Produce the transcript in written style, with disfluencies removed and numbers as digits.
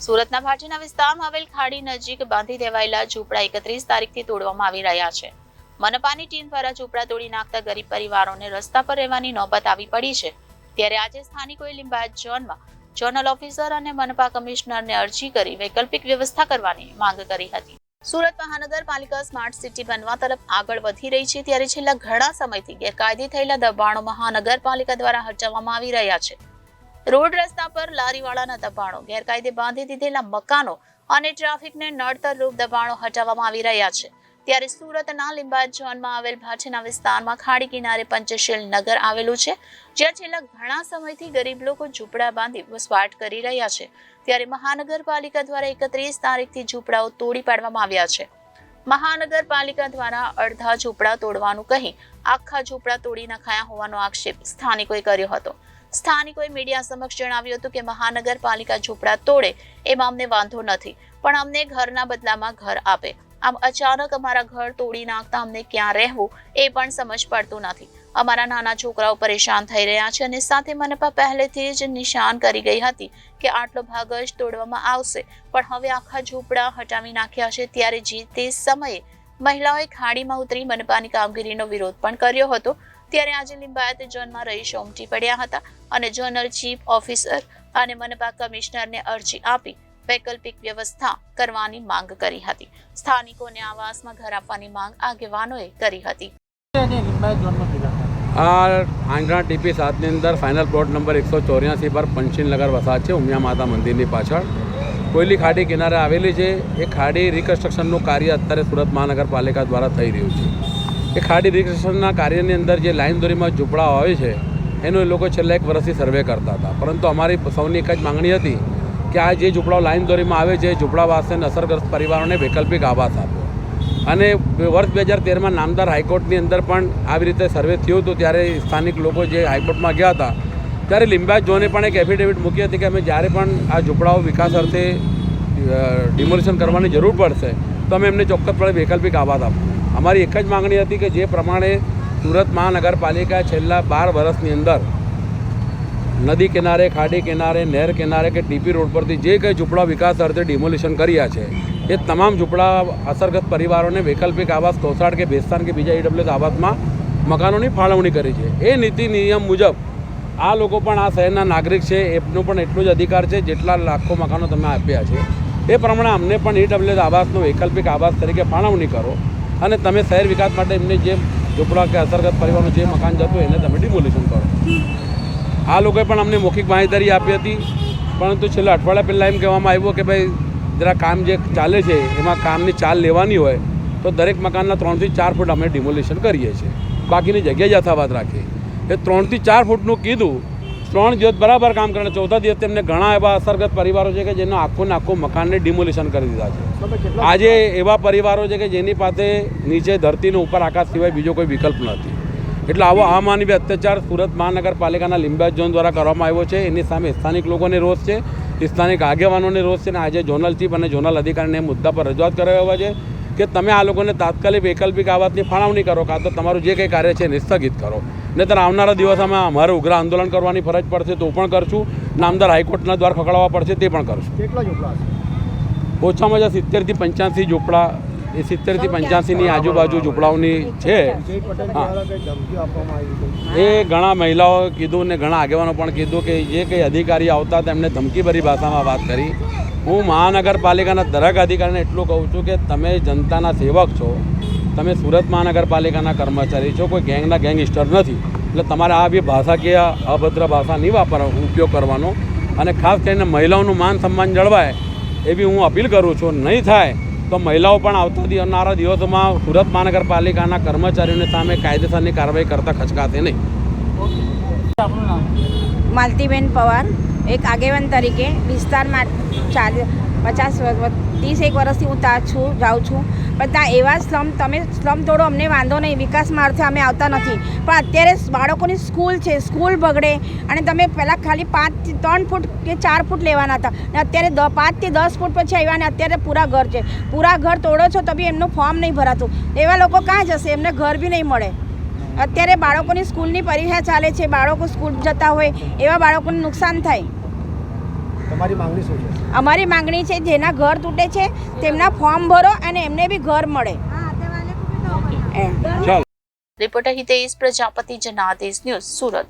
સુરતના ભાટીના વિસ્તારમાં આવેલ ખાડી નજીક બાંધી દેવાયેલા ઝૂંપડા 31 તારીખથી તોડવામાં આવી રહ્યા છે. મનપાની ટીમ દ્વારા ઝૂંપડા તોડી નાખતા ગરીબ પરિવારોને રસ્તા પર રહેવાની નોબત આવી પડી છે. ત્યારે આજે સ્થાનિકોએ લિંબાયત ઝોનમાં ઝોનલ ઓફિસર અને મનપા કમિશનરને અરજી કરી વૈકલ્પિક વ્યવસ્થા કરવાની માંગ કરી હતી. સુરત મહાનગરપાલિકા સ્માર્ટ સિટી બનવા તરફ આગળ વધી રહી છે, ત્યારે છેલ્લા ઘણા સમયથી ગેરકાયદે થયેલા દબાણો મહાનગરપાલિકા દ્વારા હટાવવામાં આવી રહ્યા છે. રોડ રસ્તા પર લારીવાળાના દબાણો, ગેરકાયદે બાંધી દીધેલા મકાનો અને ટ્રાફિકને નડતરરૂપ દબાણો હટાવવામાં આવી રહ્યા છે. ત્યારે સુરતના લિંબાયત ઝોનમાં આવેલ ભાટીના વિસ્તારમાં ખાડી કિનારે પંચશીલ નગર આવેલું છે, જ્યાં છેલ્લા ઘણા સમયથી ગરીબ લોકો ઝૂંપડા બાંધી વસવાટ કરી રહ્યા છે. ત્યારે મહાનગરપાલિકા દ્વારા 31 તારીખથી ઝૂંપડાઓ તોડી પાડવામાં આવ્યા છે. મહાનગરપાલિકા દ્વારા અડધા ઝૂંપડા તોડવાનું કહી આખા ઝૂંપડા તોડી નખાયા હોવાનો આક્ષેપ સ્થાનિકોએ કર્યો હતો. સ્થાનિકોએ મીડિયા સમક્ષ જણાવ્યું હતું કે મહાનગરપાલિકા ઝૂંપડા તોડે એમાં અમને વાંધો નથી, પણ અમને ઘરના બદલામાં ઘર આપે. આમ અચાનક અમારા ઘર તોડી નાખતા અમને ક્યાં રહેવું એ પણ સમજ પડતું નથી. અમારા નાના છોકરાઓ પરેશાન થઈ રહ્યા છે અને સાથે મનપા પહેલેથી જ નિશાન કરી ગઈ હતી કે આટલો ભાગ જ તોડવામાં આવશે, પણ હવે આખા ઝૂંપડા હટાવી નાખ્યા છે. ત્યારે તે સમયે મહિલાઓએ ખાડીમાં ઉતરી મનપાની કામગીરીનો વિરોધ પણ કર્યો હતો. ત્યારે આજે લિંબાયત ઝોનમાં રહીશો ઉમટી પડ્યા હતા અને ઝોનલ ચીફ ઓફિસર અને મનપા કમિશનરને અરજી આપી વૈકલ્પિક વ્યવસ્થા કરવાની માંગ કરી હતી. સ્થાનિકોને આવાસમાં ઘર આપવાની માંગ આગેવાનોએ કરી હતી. આ આંગણા ટીપી 7ની અંદર ફાઇનલ પ્લોટ નંબર 184 પર પંચશીલ નગર વસાહત છે, ઉમિયા માતા મંદિરની પાછળ. કોયલી ખાડી કિનારે આવેલી છે. એ ખાડી રિકન્સ્ટ્રક્શનનું કાર્ય અત્યારે સુરત મહાનગરપાલિકા દ્વારા થઈ રહ્યું છે. એ ખાડી રિકન્સ્ટ્રક્શનના કાર્યની અંદર જે લાઈન દોરીમાં ઝૂંપડા આવે છે એનું એ લોકો છેલ્લા 1 વર્ષથી સર્વે કરતા હતા, પરંતુ અમારી સૌની એક જ માંગણી હતી કે આ જે ઝૂંપડાઓ લાઈન દોરીમાં આવે છે ઝૂંપડાવાસીને અસરગ્રસ્ત પરિવારોને વૈકલ્પિક આવાસ આપો. અને વર્ષ 2013માં નામદાર હાઈકોર્ટની અંદર પણ આવી રીતે સર્વે થયું હતું. ત્યારે સ્થાનિક લોકો જે હાઈકોર્ટમાં ગયા હતા ત્યારે લિંબાયત ઝોને પણ એક એફિડેવિટ મૂકી હતી કે અમે જ્યારે પણ આ ઝૂંપડાઓ વિકાસ અર્થે ડિમોલિશન કરવાની જરૂર પડશે તો અમે એમને ચોક્કસપણે વૈકલ્પિક આવાસ આપો. અમારી એક જ માંગણી હતી કે જે પ્રમાણે સુરત મહાનગરપાલિકા છેલ્લા 12 વર્ષની અંદર નદી કિનારે, ખાડી કિનારે, નહેર કિનારે કે ટીપી રોડ પરથી જે કંઈ ઝૂંપડા વિકાસ અર્થે ડિમોલિશન કર્યા છે એ તમામ ઝૂંપડા અસરગ્રસ્ત પરિવારોને વૈકલ્પિક આવાસ, કોસાડ કે બેસ્તાન કે બીજા EWS આવાસમાં મકાનોની ફાળવણી કરી છે. એ નીતિ નિયમ મુજબ આ લોકો પણ આ શહેરના નાગરિક છે, એમનો પણ એટલો જ અધિકાર છે જેટલા લાખો મકાનો તમે આપ્યા છે. એ પ્રમાણે અમને પણ EWS આવાસનો વૈકલ્પિક આવાસ તરીકે ફાળવણી કરો અને તમે શહેર વિકાસ માટે એમને જે ઝૂંપડા કે અસરગ્રસ્ત પરિવારનું જે મકાન જતું એને તમે ડિમોલિશન કરો. આ લોકોએ પણ અમને મૌખિક બાંહેધરી આપી હતી, પરંતુ છેલ્લા અઠવાડિયા પહેલાં એમ કહેવામાં આવ્યું કે ભાઈ જરા કામ જે ચાલે છે એમાં કામની ચાલ લેવાની હોય તો દરેક મકાનના 3 થી 4 ફૂટ અમે ડિમોલિશન કરીએ છીએ, બાકીની જગ્યાએ યથાવત રાખીએ. એ 3 થી 4 ફૂટનું કીધું, 3 દિવસ બરાબર કામ કરે, 4થા દિવસ તેમને ઘણા એવા અસરગ્રસ્ત પરિવારો છે કે જેનો આખું મકાનને ડિમોલિશન કરી દીધા છે. આજે એવા પરિવારો છે કે જેની પાસે નીચે ધરતીનો ઉપર આકાશ સિવાય બીજો કોઈ વિકલ્પ નથી. એટલે આવો અમાનવીય અત્યાચાર સુરત મહાનગરપાલિકાના લિંબાયત ઝોન દ્વારા કરવામાં આવ્યો છે. એની સામે સ્થાનિક લોકોને રોષ છે, સ્થાનિક આગેવાનોને રોષ છે. અને આજે ઝોનલ ચીફ અને ઝોનલ અધિકારીને મુદ્દા પર રજૂઆત કરાવવા છે કે તમે આ લોકોને તાત્કાલિક વૈકલ્પિક આવાસની ફાળવણી કરો, કાં તો તમારું જે કંઈ કાર્ય છે એને સ્થગિત કરો. નહીંતર આવનારા દિવસોમાં અમારે ઉગ્ર આંદોલન કરવાની ફરજ પડશે તો પણ કરશું, નામદાર હાઈકોર્ટના દ્વાર ખખડાવવા પડશે તે પણ કરશું. કેટલા ઝૂંપડા? ઓછામાં ઓછા 70 થી 85 ઝૂંપડા, એ 70 થી 85ની આજુબાજુ ઝૂંપડાઓની છે. એ ઘણા મહિલાઓ કીધું ને ઘણા આગેવાનો પણ કીધું કે જે કંઈ અધિકારી આવતા હતા એમને ધમકીભરી ભાષામાં વાત કરી. હું મહાનગરપાલિકાના દરેક અધિકારીને એટલું કહું છું કે તમે જનતાના સેવક છો, તમે સુરત મહાનગરપાલિકાના કર્મચારી છો, કોઈ ગેંગસ્ટર નથી. એટલે તમારે આ બી ભાષાકીય અભદ્ર ભાષા નહીં ઉપયોગ કરવાનો. અને ખાસ કરીને મહિલાઓનું માન સન્માન જળવાય એવી હું અપીલ કરું છું. નહીં થાય તો મહિલાઓ પણ આવનારા દિવસોમાં સુરત મહાનગરપાલિકાના કર્મચારીઓની સામે કાયદેસરની કાર્યવાહી કરતા ખચકાશે નહીં. માલતીબેન પવાર, એક આગેવાન તરીકે વિસ્તારમાં 30-31 વર્ષથી હું ત્યાં જાઉં છું, પણ ત્યાં એવા સ્લમ તોડો, અમને વાંધો નહીં, વિકાસમાં અર્થે અમે આવતા નથી, પણ અત્યારે બાળકોની સ્કૂલ છે, સ્કૂલ બગડે અને તમે પહેલાં ખાલી 3 ફૂટ કે 4 ફૂટ લેવાના હતા અને અત્યારે 5 થી 10 ફૂટ પછી આવ્યા અને અત્યારે પૂરા ઘર છે. પૂરા ઘર તોડો છો તો બી એમનું ફોર્મ નહીં ભરાતું. એવા લોકો ક્યાં જશે? એમને ઘર બી નહીં મળે. અત્યારે બાળકોની સ્કૂલની પરીક્ષા ચાલે છે, બાળકો સ્કૂલ જતા હોય એવા બાળકોને નુકસાન થાય. તમારી માંગણી શું છે? અમારી માંગણી છે જેના ઘર તૂટે છે તેમના ફોર્મ ભરો અને એમને બી ઘર મળે. ચાલો. Reporter Hitesh Prajapati, Janadesh news, Surat.